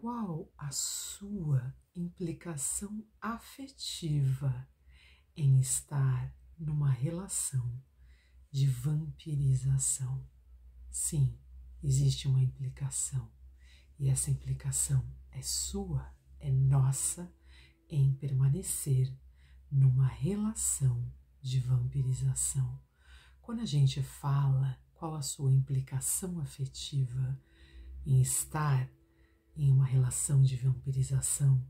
qual a sua implicação afetiva em estar numa relação de vampirização? Sim, existe uma implicação, e essa implicação é sua, é nossa, em permanecer numa relação de vampirização. Quando a gente fala qual a sua implicação afetiva em estar em uma relação de vampirização,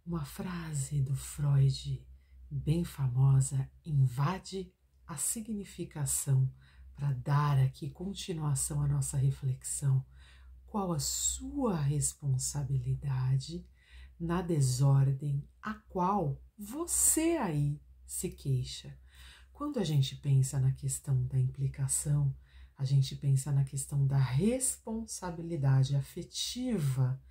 uma frase do Freud bem famosa invade a significação para dar aqui continuação à nossa reflexão. Qual a sua responsabilidade na desordem a qual você aí se queixa? Quando a gente pensa na questão da implicação, a gente pensa na questão da responsabilidade afetiva.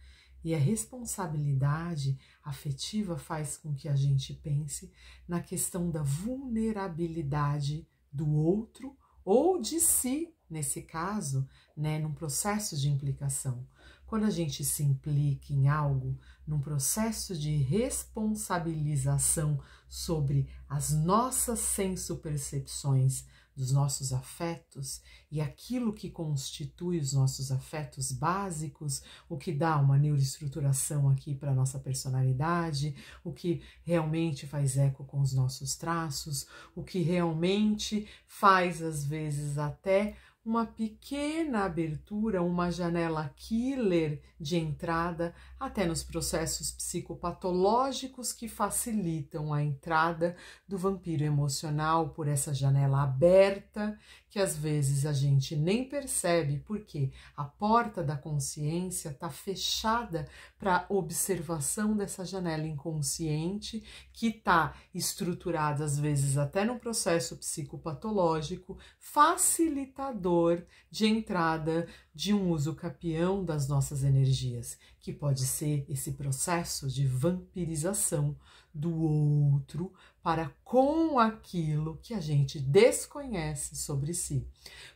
E a responsabilidade afetiva faz com que a gente pense na questão da vulnerabilidade do outro ou de si, nesse caso, num processo de implicação. Quando a gente se implica em algo, num processo de responsabilização sobre as nossas senso-percepções dos nossos afetos e aquilo que constitui os nossos afetos básicos, o que dá uma neuroestruturação aqui para a nossa personalidade, o que realmente faz eco com os nossos traços, o que realmente faz, às vezes, até uma pequena abertura, uma janela killer de entrada até nos processos psicopatológicos que facilitam a entrada do vampiro emocional por essa janela aberta, que às vezes a gente nem percebe porque a porta da consciência está fechada para observação dessa janela inconsciente que está estruturada às vezes até no processo psicopatológico, facilitador de entrada de um uso capião das nossas energias, que pode ser esse processo de vampirização do outro para com aquilo que a gente desconhece sobre si.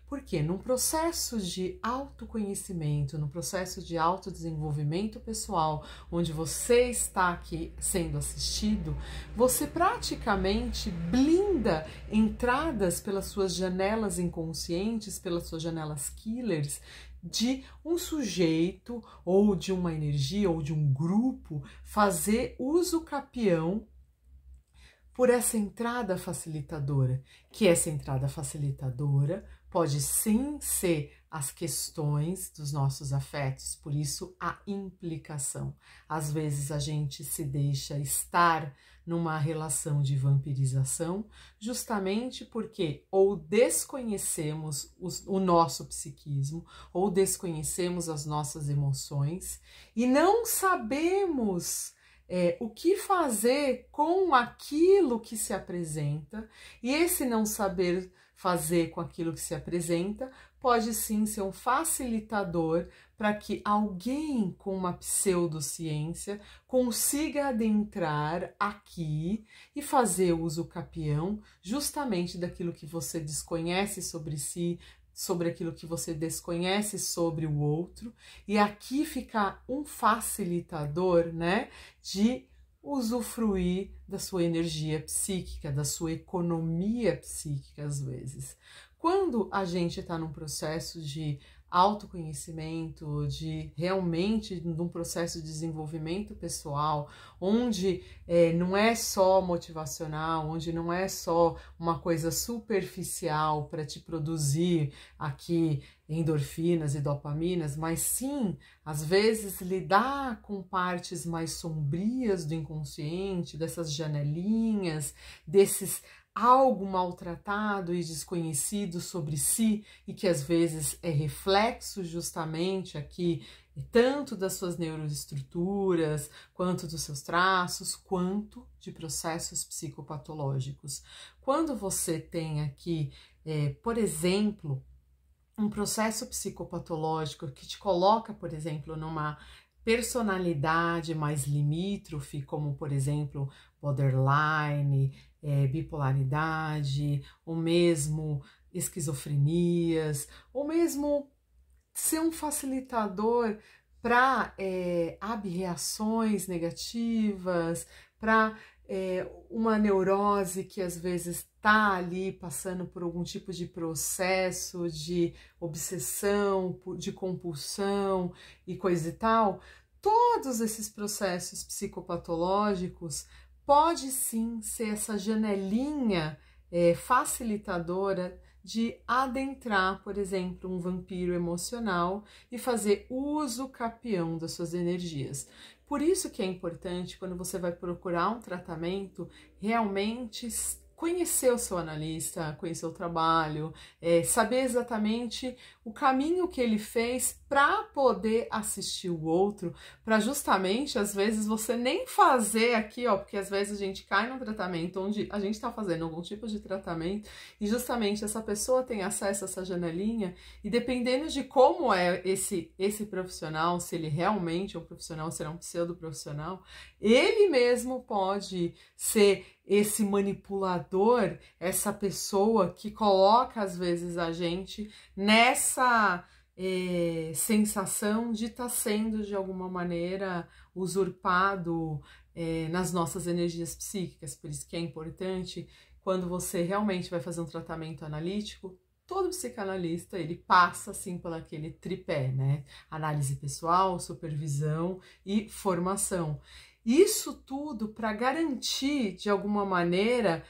Porque num processo de autoconhecimento, num processo de autodesenvolvimento pessoal, onde você está aqui sendo assistido, você praticamente blinda entradas pelas suas janelas inconscientes, pelas suas janelas killers, de um sujeito ou de uma energia ou de um grupo fazer uso capião por essa entrada facilitadora, que essa entrada facilitadora pode sim ser as questões dos nossos afetos, por isso a implicação. Às vezes a gente se deixa estar numa relação de vampirização justamente porque ou desconhecemos o nosso psiquismo, ou desconhecemos as nossas emoções e não sabemos o que fazer com aquilo que se apresenta, e esse não saber fazer com aquilo que se apresenta pode sim ser um facilitador para que alguém com uma pseudociência consiga adentrar aqui e fazer uso capião justamente daquilo que você desconhece sobre si, sobre aquilo que você desconhece sobre o outro, e aqui fica um facilitador, de usufruir da sua energia psíquica, da sua economia psíquica, às vezes. Quando a gente está num processo de autoconhecimento, de realmente num processo de desenvolvimento pessoal, onde não é só motivacional, onde não é só uma coisa superficial para te produzir aqui endorfinas e dopaminas, mas sim, às vezes, lidar com partes mais sombrias do inconsciente, dessas janelinhas, desses algo maltratado e desconhecido sobre si e que às vezes é reflexo justamente aqui tanto das suas neuroestruturas, quanto dos seus traços, quanto de processos psicopatológicos. Quando você tem aqui, por exemplo, um processo psicopatológico que te coloca, por exemplo, numa personalidade mais limítrofe, como, por exemplo, borderline, bipolaridade, ou mesmo esquizofrenias, ou mesmo ser um facilitador para abreações negativas, para uma neurose que às vezes está ali passando por algum tipo de processo de obsessão, de compulsão e coisa e tal. Todos esses processos psicopatológicos pode sim ser essa janelinha facilitadora de adentrar, por exemplo, um vampiro emocional e fazer uso capião das suas energias. Por isso que é importante, quando você vai procurar um tratamento, realmente conhecer o seu analista, conhecer o trabalho, saber exatamente o caminho que ele fez para poder assistir o outro, para justamente, às vezes, você nem fazer aqui, ó, porque às vezes a gente cai num tratamento onde a gente está fazendo algum tipo de tratamento e justamente essa pessoa tem acesso a essa janelinha e dependendo de como é esse profissional, se ele realmente é um profissional, se ele é um pseudo-profissional, ele mesmo pode ser esse manipulador, essa pessoa que coloca às vezes a gente nessa sensação de estar sendo de alguma maneira usurpado nas nossas energias psíquicas. Por isso que é importante, quando você realmente vai fazer um tratamento analítico, todo psicanalista ele passa assim por aquele tripé, né? Análise pessoal, supervisão e formação. Isso tudo para garantir, de alguma maneira,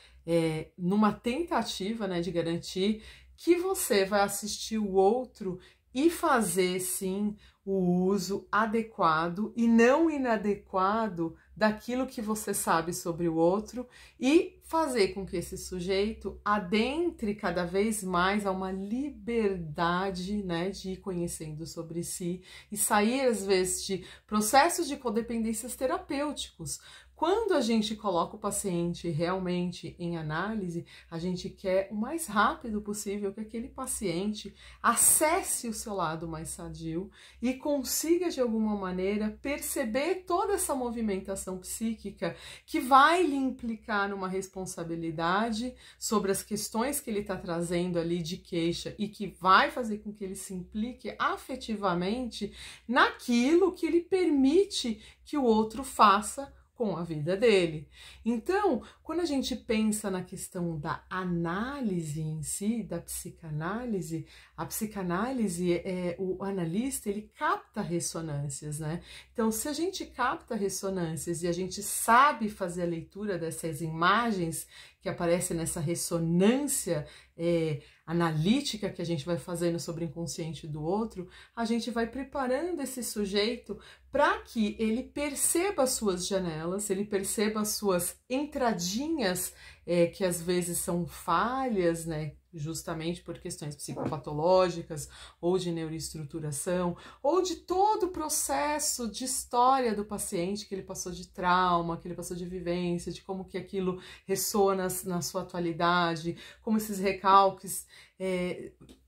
numa tentativa, né, de garantir que você vai assistir o outro e fazer, sim, o uso adequado e não inadequado daquilo que você sabe sobre o outro e fazer com que esse sujeito adentre cada vez mais a uma liberdade, né, de ir conhecendo sobre si e sair, às vezes, de processos de codependências terapêuticos. Quando a gente coloca o paciente realmente em análise, a gente quer o mais rápido possível que aquele paciente acesse o seu lado mais sadio e consiga, de alguma maneira, perceber toda essa movimentação psíquica que vai lhe implicar numa responsabilidade sobre as questões que ele está trazendo ali de queixa e que vai fazer com que ele se implique afetivamente naquilo que ele permite que o outro faça com a vida dele. Então, quando a gente pensa na questão da análise em si, da psicanálise, a psicanálise, o analista, ele capta ressonâncias, né? Então, se a gente capta ressonâncias e a gente sabe fazer a leitura dessas imagens que aparecem nessa ressonância analítica que a gente vai fazendo sobre o inconsciente do outro, a gente vai preparando esse sujeito para que ele perceba as suas janelas, ele perceba as suas entradinhas, que às vezes são falhas, né? Justamente por questões psicopatológicas ou de neuroestruturação ou de todo o processo de história do paciente que ele passou de trauma, que ele passou de vivência, de como que aquilo ressoa na sua atualidade, como esses recalques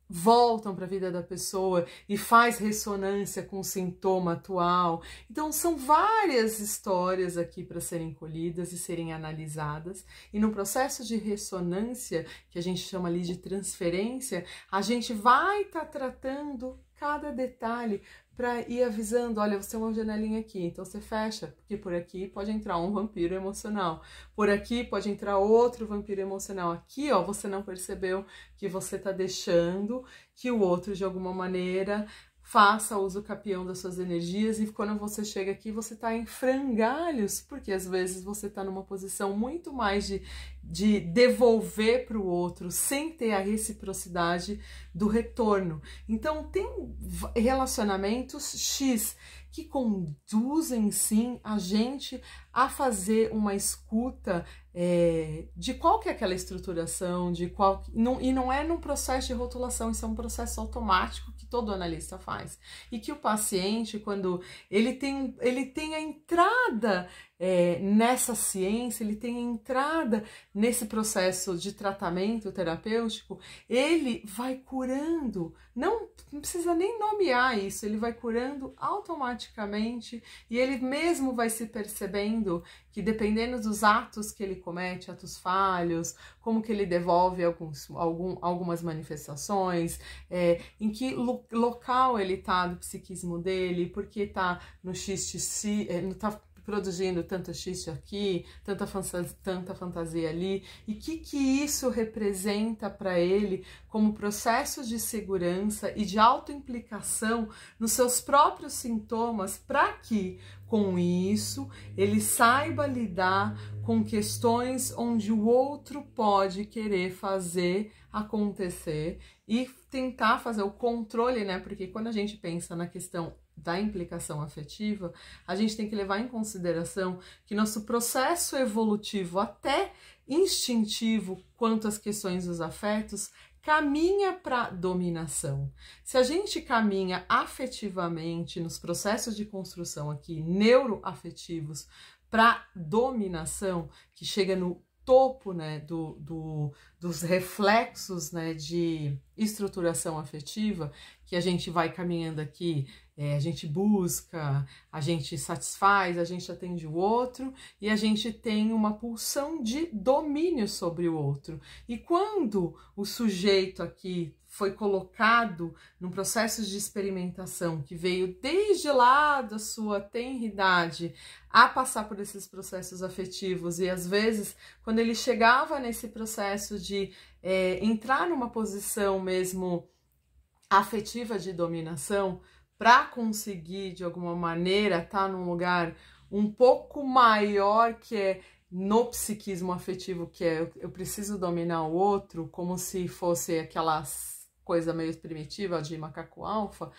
voltam para a vida da pessoa e faz ressonância com o sintoma atual. Então são várias histórias aqui para serem colhidas e serem analisadas, e no processo de ressonância, que a gente chama ali de transferência, a gente vai estar tratando cada detalhe para ir avisando, olha, você tem uma janelinha aqui, então você fecha, porque por aqui pode entrar um vampiro emocional, por aqui pode entrar outro vampiro emocional, aqui, ó, você não percebeu que você tá deixando que o outro, de alguma maneira, faça uso capião das suas energias, e quando você chega aqui, você tá em frangalhos, porque às vezes você tá numa posição muito mais de devolver para o outro, sem ter a reciprocidade do retorno. Então, tem relacionamentos X que conduzem, sim, a gente a fazer uma escuta de qual que é aquela estruturação, e não é num processo de rotulação, isso é um processo automático que todo analista faz. E que o paciente, quando ele tem a entrada nessa ciência, ele tem entrada nesse processo de tratamento terapêutico, ele vai curando, não precisa nem nomear isso, ele vai curando automaticamente e ele mesmo vai se percebendo que dependendo dos atos que ele comete, atos falhos, como que ele devolve algumas manifestações, em que local ele está do psiquismo dele, porque está no xiste, está produzindo tanto xiste aqui, tanta fantasia ali, e que isso representa para ele como processo de segurança e de autoimplicação nos seus próprios sintomas, para que com isso ele saiba lidar com questões onde o outro pode querer fazer acontecer e tentar fazer o controle, né? Porque quando a gente pensa na questão da implicação afetiva, a gente tem que levar em consideração que nosso processo evolutivo, até instintivo, quanto às questões dos afetos, caminha para dominação. Se a gente caminha afetivamente nos processos de construção aqui, neuroafetivos, para dominação, que chega no topo, né, dos reflexos, né, de estruturação afetiva, que a gente vai caminhando aqui, a gente busca, a gente satisfaz, a gente atende o outro e a gente tem uma pulsão de domínio sobre o outro. E quando o sujeito aqui foi colocado num processo de experimentação que veio desde lá da sua tenridade a passar por esses processos afetivos e às vezes quando ele chegava nesse processo de entrar numa posição mesmo afetiva de dominação para conseguir de alguma maneira estar num lugar um pouco maior, que é no psiquismo afetivo, que é eu preciso dominar o outro, como se fosse aquela coisa meio primitiva de macaco alfa,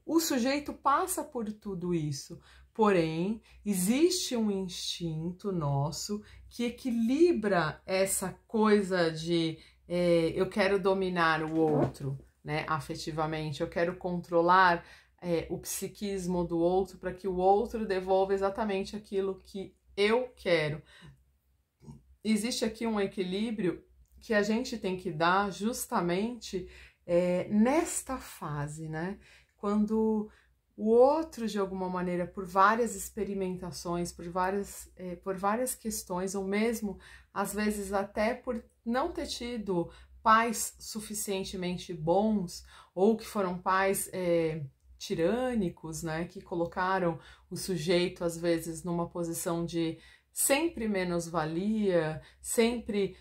o sujeito passa por tudo isso. Porém, existe um instinto nosso que equilibra essa coisa de eu quero dominar o outro, né, afetivamente, eu quero controlar o psiquismo do outro para que o outro devolva exatamente aquilo que eu quero. Existe aqui um equilíbrio que a gente tem que dar justamente nesta fase, né? Quando o outro, de alguma maneira, por várias experimentações, por várias questões, ou mesmo, às vezes, até por não ter tido pais suficientemente bons, ou que foram pais tirânicos, né, que colocaram o sujeito, às vezes, numa posição de sempre menos-valia, sempre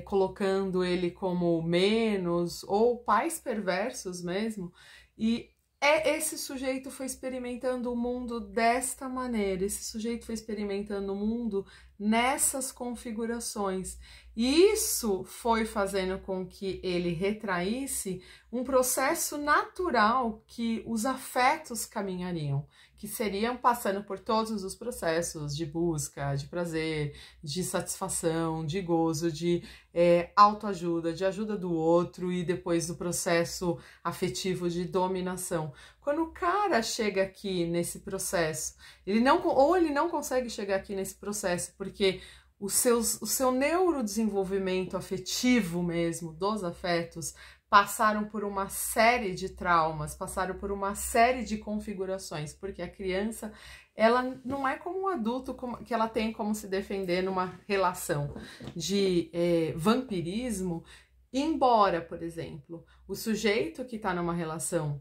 colocando ele como menos, ou pais perversos mesmo, e esse sujeito foi experimentando o mundo desta maneira, esse sujeito foi experimentando o mundo nessas configurações. E isso foi fazendo com que ele retraísse um processo natural que os afetos caminhariam, que seriam passando por todos os processos de busca, de prazer, de satisfação, de gozo, de autoajuda, de ajuda do outro e depois do processo afetivo de dominação. Quando o cara chega aqui nesse processo, ele não consegue chegar aqui nesse processo porque o seu neurodesenvolvimento afetivo mesmo, dos afetos, passaram por uma série de traumas, passaram por uma série de configurações, porque a criança, ela não é como um adulto que ela tem como se defender numa relação de vampirismo, embora, por exemplo, o sujeito que está numa relação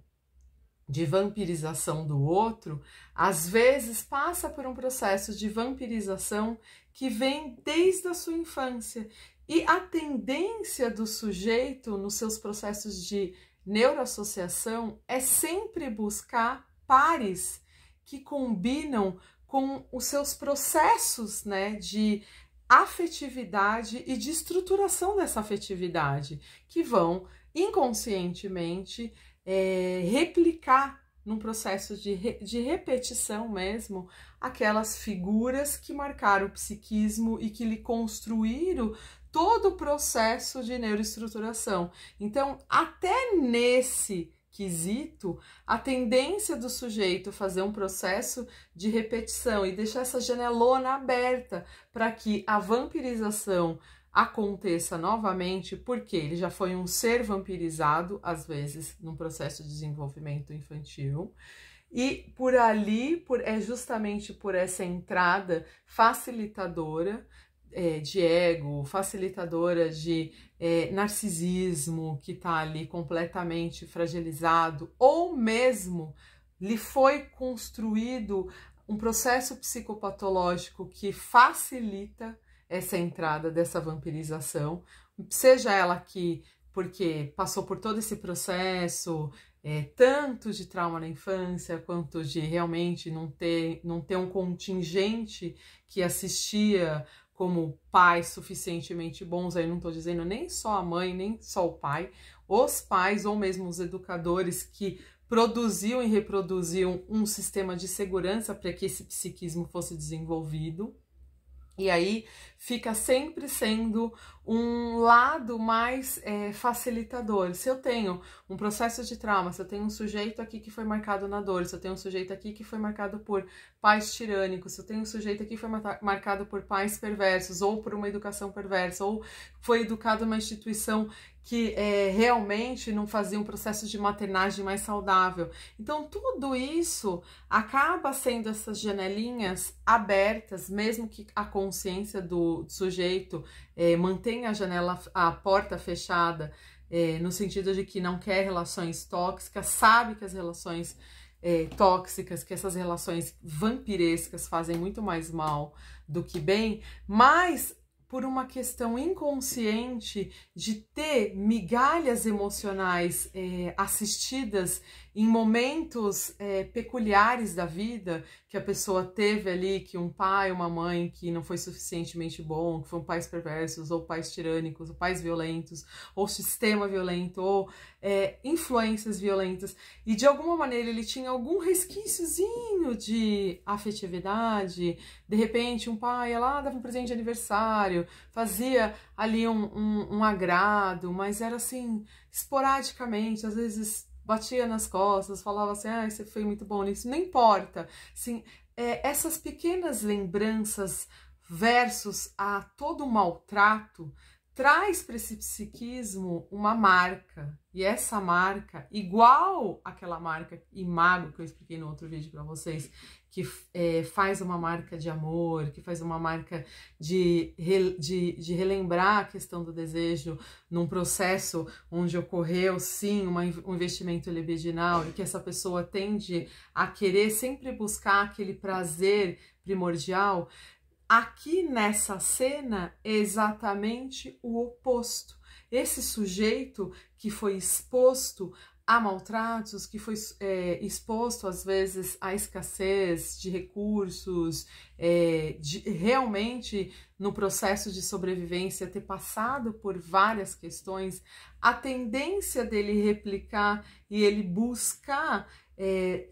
de vampirização do outro, às vezes passa por um processo de vampirização que vem desde a sua infância. E a tendência do sujeito nos seus processos de neuroassociação é sempre buscar pares que combinam com os seus processos, né, de afetividade e de estruturação dessa afetividade, que vão inconscientemente replicar num processo de repetição mesmo aquelas figuras que marcaram o psiquismo e que lhe construíram todo o processo de neuroestruturação. Então, até nesse quesito, a tendência do sujeito fazer um processo de repetição e deixar essa janelona aberta para que a vampirização aconteça novamente, porque ele já foi um ser vampirizado, às vezes, num processo de desenvolvimento infantil. E por ali, é justamente por essa entrada facilitadora de ego, facilitadora de narcisismo, que está ali completamente fragilizado, ou mesmo lhe foi construído um processo psicopatológico que facilita essa entrada dessa vampirização, seja ela aqui porque passou por todo esse processo, tanto de trauma na infância, quanto de realmente não ter um contingente que assistia como pais suficientemente bons. Aí não estou dizendo nem só a mãe, nem só o pai, os pais ou mesmo os educadores que produziam e reproduziam um sistema de segurança para que esse psiquismo fosse desenvolvido. E aí fica sempre sendo um lado mais facilitador. Se eu tenho um processo de trauma, se eu tenho um sujeito aqui que foi marcado na dor, se eu tenho um sujeito aqui que foi marcado por pais tirânicos, se eu tenho um sujeito aqui que foi marcado por pais perversos, ou por uma educação perversa, ou foi educado numa instituição que realmente não fazia um processo de maternagem mais saudável. Então, tudo isso acaba sendo essas janelinhas abertas, mesmo que a consciência do sujeito mantenha a porta fechada, no sentido de que não quer relações tóxicas, sabe que as relações tóxicas, que essas relações vampirescas fazem muito mais mal do que bem, mas por uma questão inconsciente de ter migalhas emocionais assistidas em momentos peculiares da vida, que a pessoa teve ali, que um pai, uma mãe que não foi suficientemente bom, que foram pais perversos, ou pais tirânicos, ou pais violentos, ou sistema violento, ou influências violentas, e de alguma maneira ele tinha algum resquíciozinho de afetividade. De repente um pai ia lá, dava um presente de aniversário, fazia ali um agrado, mas era assim, esporadicamente, às vezes batia nas costas, falava assim, você foi muito bom nisso, não importa. Assim, essas pequenas lembranças versus a todo o maltrato traz para esse psiquismo uma marca, e essa marca, igual aquela marca imago que eu expliquei no outro vídeo para vocês, que faz uma marca de amor, que faz uma marca de relembrar a questão do desejo num processo onde ocorreu, sim, um investimento libidinal, e que essa pessoa tende a querer sempre buscar aquele prazer primordial. Aqui nessa cena é exatamente o oposto. Esse sujeito que foi exposto a maltratos, que foi exposto às vezes à escassez de recursos, realmente no processo de sobrevivência ter passado por várias questões, a tendência dele replicar e ele buscar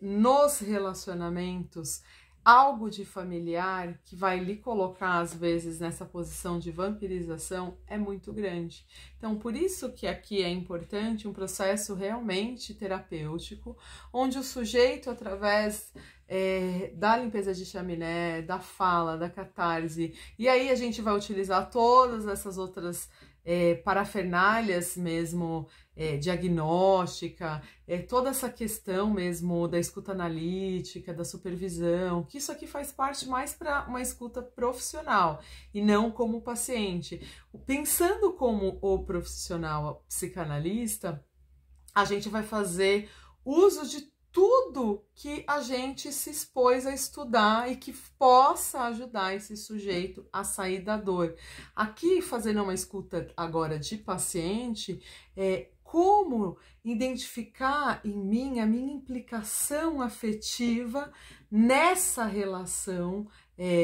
nos relacionamentos algo de familiar que vai lhe colocar, às vezes, nessa posição de vampirização é muito grande. Então, por isso que aqui é importante um processo realmente terapêutico, onde o sujeito, através da limpeza de chaminé, da fala, da catarse, e aí a gente vai utilizar todas essas outras parafernálias mesmo, diagnóstica, toda essa questão mesmo da escuta analítica, da supervisão, que isso aqui faz parte mais para uma escuta profissional e não como paciente. Pensando como o profissional psicanalista, a gente vai fazer uso de tudo que a gente se expôs a estudar e que possa ajudar esse sujeito a sair da dor. Aqui, fazendo uma escuta agora de paciente, como identificar em mim a minha implicação afetiva nessa relação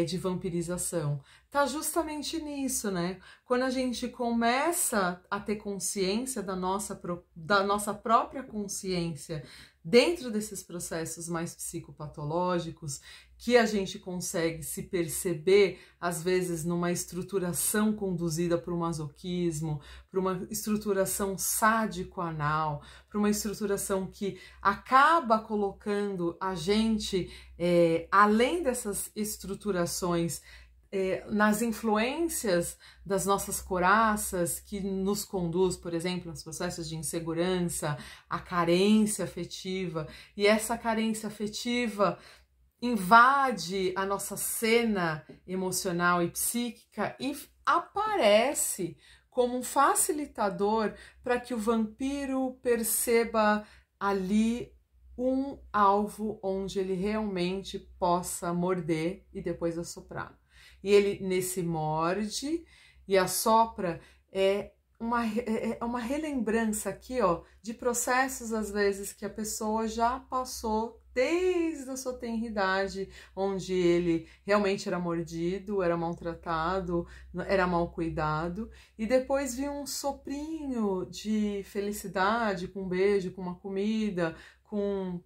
de vampirização. Tá justamente nisso, né? Quando a gente começa a ter consciência da nossa própria consciência dentro desses processos mais psicopatológicos, que a gente consegue se perceber, às vezes, numa estruturação conduzida por um masoquismo, por uma estruturação sádico-anal, por uma estruturação que acaba colocando a gente, além dessas estruturações, nas influências das nossas coraças, que nos conduz, por exemplo, aos processos de insegurança, a carência afetiva, e essa carência afetiva invade a nossa cena emocional e psíquica e aparece como um facilitador para que o vampiro perceba ali um alvo onde ele realmente possa morder e depois assoprar. E ele, nesse morde e assopra, é uma relembrança aqui, ó, de processos, às vezes, que a pessoa já passou desde a sua tenridade, onde ele realmente era mordido, era maltratado, era mal cuidado, e depois vinha um soprinho de felicidade, com um beijo, com uma comida, com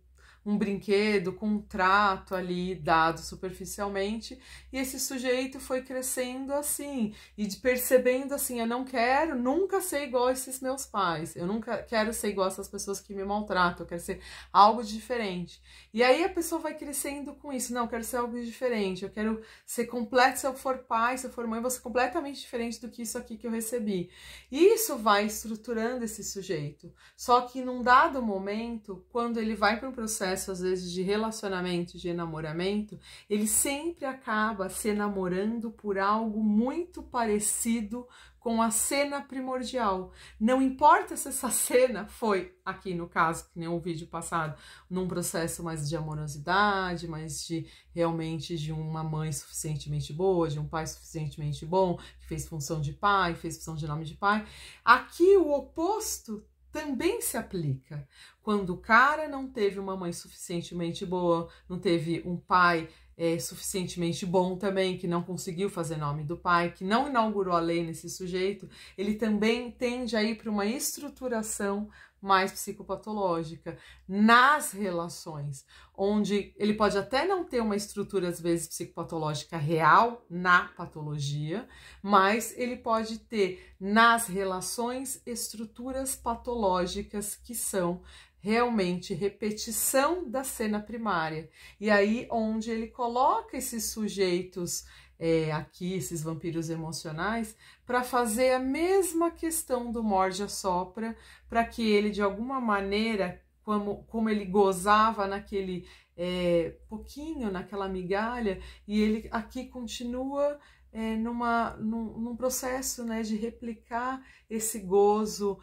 um brinquedo, com um trato ali dado superficialmente, e esse sujeito foi crescendo assim, e percebendo assim, eu não quero nunca ser igual a esses meus pais, eu nunca quero ser igual a essas pessoas que me maltratam, eu quero ser algo diferente. E aí a pessoa vai crescendo com isso, não, eu quero ser algo diferente, eu quero ser completo, se eu for pai, se eu for mãe, eu vou ser completamente diferente do que isso aqui que eu recebi. E isso vai estruturando esse sujeito, só que num dado momento, quando ele vai para um processo às vezes de relacionamento, de enamoramento, ele sempre acaba se enamorando por algo muito parecido com a cena primordial. Não importa se essa cena foi, aqui no caso, que nem o vídeo passado, num processo mais de amorosidade, mais de realmente de uma mãe suficientemente boa, de um pai suficientemente bom, que fez função de pai, fez função de nome de pai. Aqui o oposto também se aplica. Quando o cara não teve uma mãe suficientemente boa, não teve um pai suficientemente bom também, que não conseguiu fazer nome do pai, que não inaugurou a lei nesse sujeito, ele também tende a ir para uma estruturação mais psicopatológica nas relações, onde ele pode até não ter uma estrutura, às vezes, psicopatológica real na patologia, mas ele pode ter nas relações estruturas patológicas que são realmente repetição da cena primária. E aí onde ele coloca esses sujeitos aqui, esses vampiros emocionais, para fazer a mesma questão do morde-assopra, para que ele, de alguma maneira, como ele gozava naquele pouquinho, naquela migalha, e ele aqui continua num processo, né, de replicar esse gozo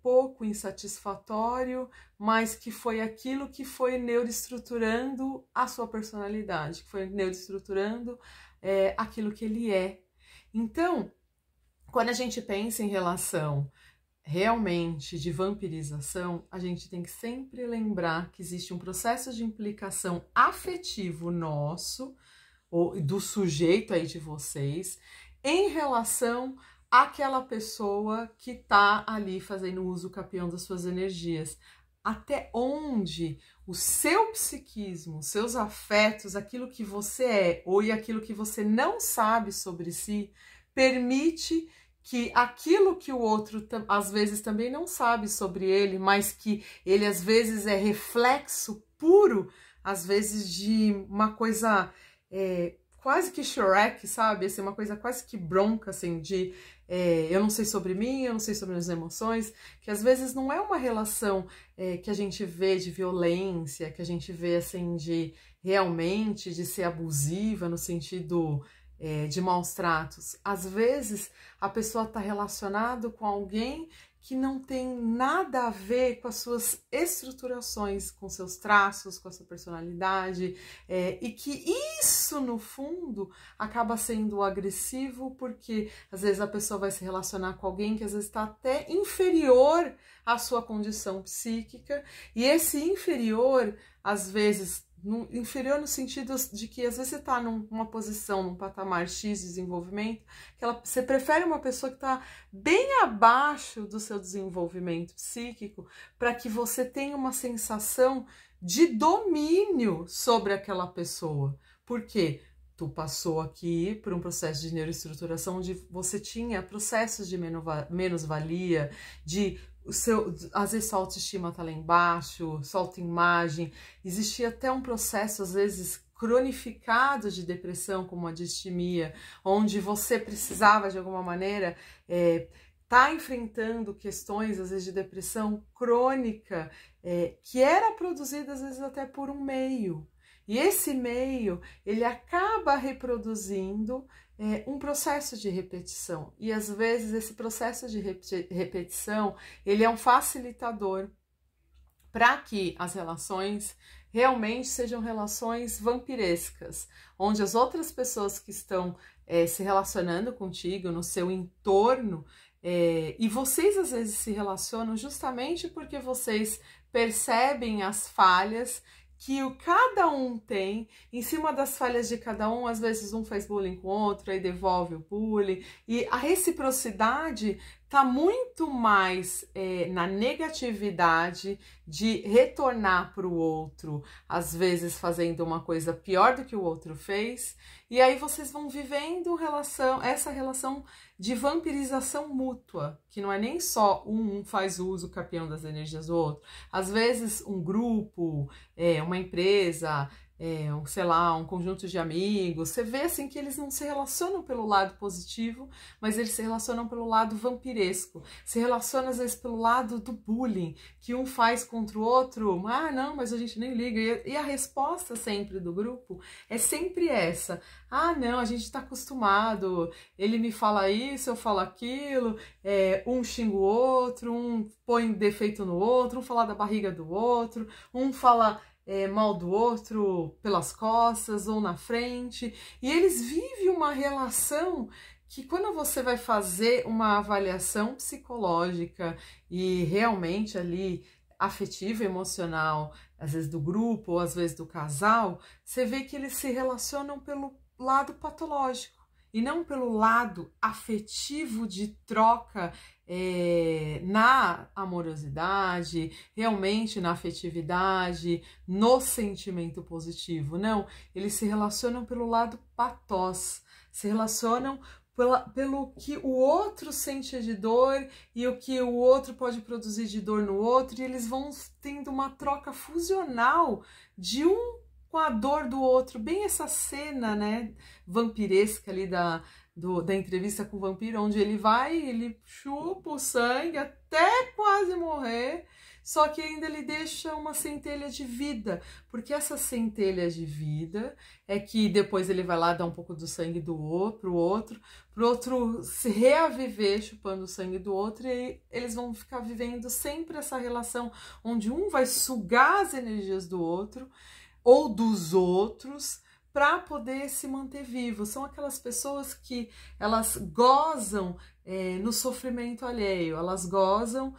pouco insatisfatório, mas que foi aquilo que foi neuroestruturando a sua personalidade, que foi neuroestruturando aquilo que ele é. Então, quando a gente pensa em relação realmente de vampirização, a gente tem que sempre lembrar que existe um processo de implicação afetivo nosso, ou do sujeito aí de vocês, em relação àquela pessoa que tá ali fazendo uso capião das suas energias. Até onde o seu psiquismo, seus afetos, aquilo que você é ou aquilo que você não sabe sobre si, permite que aquilo que o outro às vezes também não sabe sobre ele, mas que ele às vezes é reflexo puro, às vezes de uma coisa quase que Shrek, sabe? Assim, uma coisa quase que bronca, assim, de eu não sei sobre mim, eu não sei sobre as emoções, que às vezes não é uma relação que a gente vê de violência, que a gente vê, assim, de realmente de ser abusiva no sentido de maus tratos. Às vezes a pessoa está relacionada com alguém que não tem nada a ver com as suas estruturações, com seus traços, com a sua personalidade, e que isso, no fundo, acaba sendo agressivo, porque às vezes a pessoa vai se relacionar com alguém que às vezes está até inferior à sua condição psíquica, e esse inferior, às vezes, inferior no sentido de que às vezes você está numa posição, num patamar X de desenvolvimento, que você prefere uma pessoa que está bem abaixo do seu desenvolvimento psíquico, para que você tenha uma sensação de domínio sobre aquela pessoa. Por quê? Tu passou aqui por um processo de neuroestruturação onde você tinha processos de menos-valia, às vezes sua autoestima tá lá embaixo, sua autoimagem, existia até um processo, às vezes, cronificado de depressão, como a distimia, onde você precisava, de alguma maneira, tá enfrentando questões, às vezes, de depressão crônica, que era produzida, às vezes, até por um meio. E esse meio, ele acaba reproduzindo um processo de repetição. E às vezes esse processo de repetição, ele é um facilitador para que as relações realmente sejam relações vampirescas, onde as outras pessoas que estão se relacionando contigo, no seu entorno, e vocês às vezes se relacionam justamente porque vocês percebem as falhas que cada um tem, em cima das falhas de cada um, às vezes um faz bullying com o outro, aí devolve o bullying, e a reciprocidade tá muito mais na negatividade de retornar para o outro, às vezes fazendo uma coisa pior do que o outro fez, e aí vocês vão vivendo essa relação de vampirização mútua, que não é nem só um faz uso capião das energias do outro, às vezes um grupo, uma empresa, sei lá, um conjunto de amigos, você vê assim que eles não se relacionam pelo lado positivo, mas eles se relacionam pelo lado vampiresco, se relacionam às vezes pelo lado do bullying, que um faz contra o outro, não, mas a gente nem liga, e a resposta sempre do grupo é sempre essa, não, a gente tá acostumado, ele me fala isso, eu falo aquilo, um xinga o outro, um põe defeito no outro, um fala da barriga do outro, um fala mal do outro pelas costas ou na frente, e eles vivem uma relação que quando você vai fazer uma avaliação psicológica e realmente ali afetiva, emocional, às vezes do grupo ou às vezes do casal, você vê que eles se relacionam pelo lado patológico e não pelo lado afetivo de troca na amorosidade, realmente na afetividade, no sentimento positivo. Não, eles se relacionam pelo lado patós, se relacionam pelo que o outro sente de dor e o que o outro pode produzir de dor no outro, e eles vão tendo uma troca fusional de um com a dor do outro, bem essa cena, né, vampiresca ali da entrevista com o vampiro, onde ele chupa o sangue até quase morrer, só que ainda ele deixa uma centelha de vida, porque essa centelha de vida é que depois ele vai lá dar um pouco do sangue pro outro se reaviver chupando o sangue do outro, e eles vão ficar vivendo sempre essa relação onde um vai sugar as energias do outro, ou dos outros, para poder se manter vivo. São aquelas pessoas que elas gozam no sofrimento alheio, elas gozam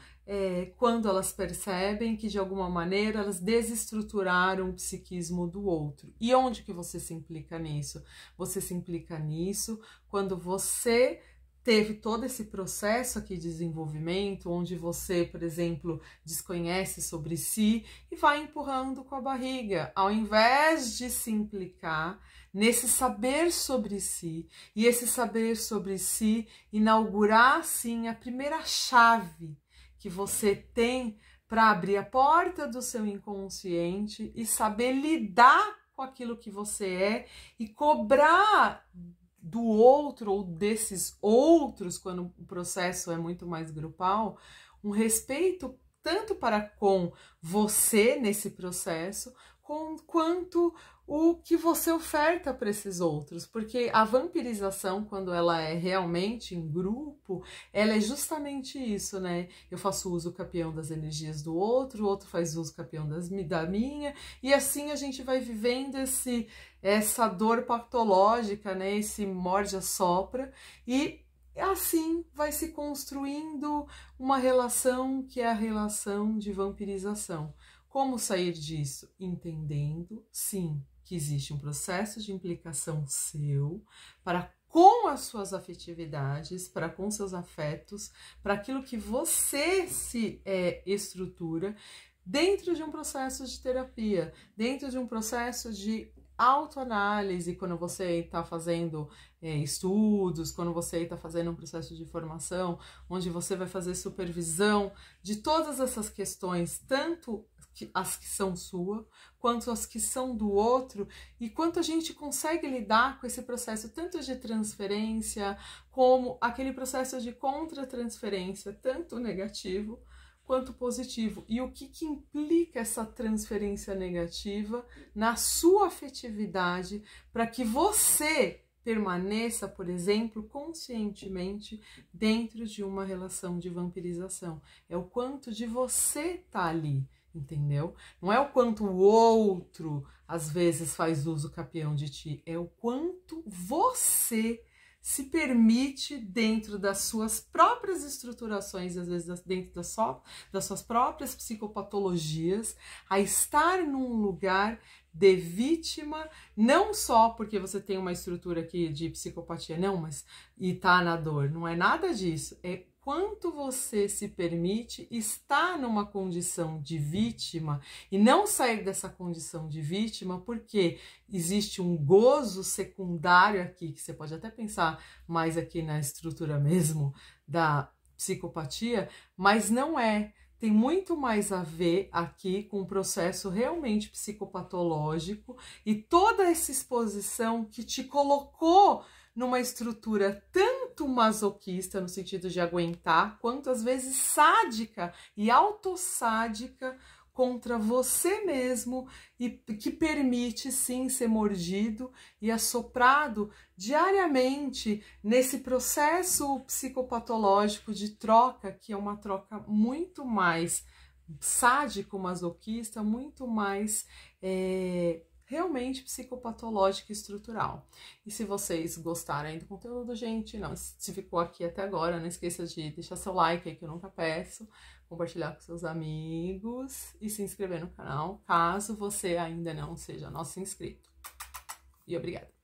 quando elas percebem que de alguma maneira elas desestruturaram o psiquismo do outro. E onde que você se implica nisso? Você se implica nisso quando você teve todo esse processo aqui de desenvolvimento, onde você, por exemplo, desconhece sobre si e vai empurrando com a barriga, ao invés de se implicar nesse saber sobre si, e esse saber sobre si inaugurar, sim, a primeira chave que você tem para abrir a porta do seu inconsciente e saber lidar com aquilo que você é e cobrar do outro ou desses outros, quando o processo é muito mais grupal, um respeito tanto para com você nesse processo, quanto o que você oferta para esses outros, porque a vampirização, quando ela é realmente em grupo, ela é justamente isso, né? Eu faço uso capião das energias do outro, o outro faz uso capião da minha, e assim a gente vai vivendo essa dor patológica, né? Esse morde-a-sopra, e assim vai se construindo uma relação que é a relação de vampirização. Como sair disso? Entendendo, sim, que existe um processo de implicação seu para com as suas afetividades, para com seus afetos, para aquilo que você se estrutura dentro de um processo de terapia, dentro de um processo de autoanálise, quando você está fazendo estudos, quando você está fazendo um processo de formação, onde você vai fazer supervisão de todas essas questões, tanto as que são sua, quanto as que são do outro, e quanto a gente consegue lidar com esse processo tanto de transferência, como aquele processo de contra-transferência, tanto negativo quanto positivo. E o que implica essa transferência negativa na sua afetividade para que você permaneça, por exemplo, conscientemente dentro de uma relação de vampirização. É o quanto de você tá ali, entendeu? Não é o quanto o outro às vezes faz uso capião de ti, é o quanto você se permite, dentro das suas próprias estruturações, às vezes dentro das suas próprias psicopatologias, a estar num lugar de vítima, não só porque você tem uma estrutura aqui de psicopatia, não, mas e tá na dor, não é nada disso, é quanto você se permite estar numa condição de vítima e não sair dessa condição de vítima, porque existe um gozo secundário aqui, que você pode até pensar mais aqui na estrutura mesmo da psicopatia, mas não é. Tem muito mais a ver aqui com um processo realmente psicopatológico e toda essa exposição que te colocou numa estrutura tanto masoquista, no sentido de aguentar, quanto às vezes sádica e autossádica contra você mesmo, e que permite sim ser mordido e assoprado diariamente nesse processo psicopatológico de troca, que é uma troca muito mais sádico-masoquista, muito mais realmente psicopatológica e estrutural. E se vocês gostarem do conteúdo, gente, não, se ficou aqui até agora, não esqueça de deixar seu like aí, que eu nunca peço, compartilhar com seus amigos e se inscrever no canal, caso você ainda não seja nosso inscrito. E obrigada!